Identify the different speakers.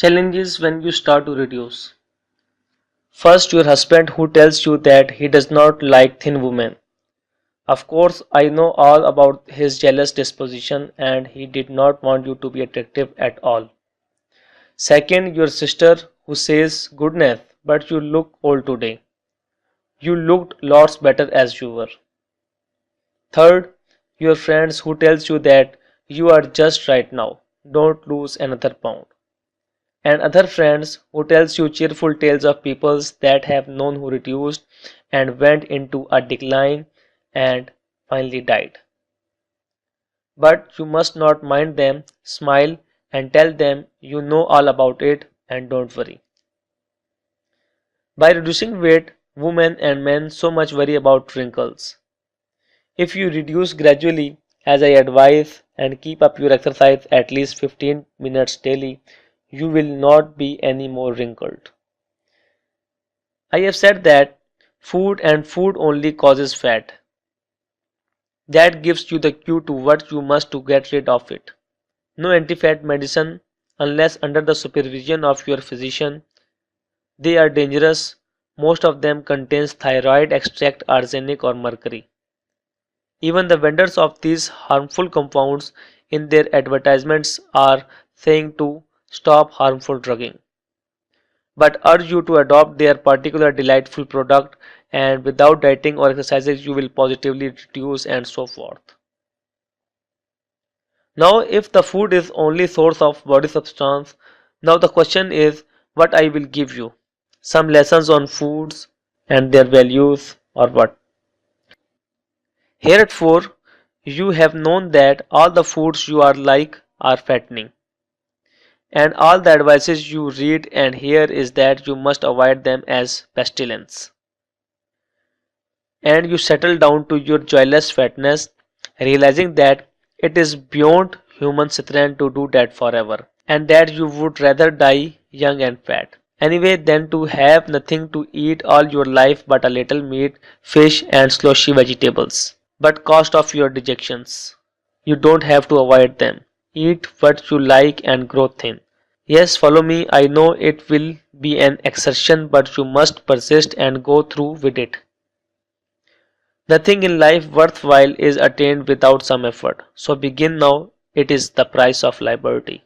Speaker 1: Challenges when you start to reduce. First, your husband who tells you that he does not like thin women. Of course, I know all about his jealous disposition and he did not want you to be attractive at all. Second, your sister who says, "Goodness, but you look old today. You looked lots better as you were." Third, your friends who tells you that you are just right now. Don't lose another pound. And other friends who tells you cheerful tales of peoples that have known who reduced and went into a decline and finally died. But you must not mind them, smile and tell them you know all about it and don't worry. By reducing weight, women and men so much worry about wrinkles. If you reduce gradually, as I advise, and keep up your exercise at least 15 minutes daily, you will not be any more wrinkled. I have said that food and food only causes fat. That gives you the cue to what you must to get rid of it. No anti-fat medicine unless under the supervision of your physician. They are dangerous. Most of them contains thyroid extract, arsenic or mercury. Even the vendors of these harmful compounds in their advertisements are saying to stop harmful drugging, but urge you to adopt their particular delightful product, and without dieting or exercises you will positively reduce and so forth. Now if the food is only source of body substance, now the question is what I will give you. Some lessons on foods and their values or what? Heretofore you have known that all the foods you are like are fattening. And all the advices you read and hear is that you must avoid them as pestilence. And you settle down to your joyless fatness, realizing that it is beyond human strength to do that forever, and that you would rather die young and fat anyway than to have nothing to eat all your life but a little meat, fish, and slushy vegetables. But cost of your dejections. You don't have to avoid them. Eat what you like and grow thin. Yes, follow me. I know it will be an exertion, but you must persist and go through with it. Nothing in life worthwhile is attained without some effort. So begin now. It is the price of liberty.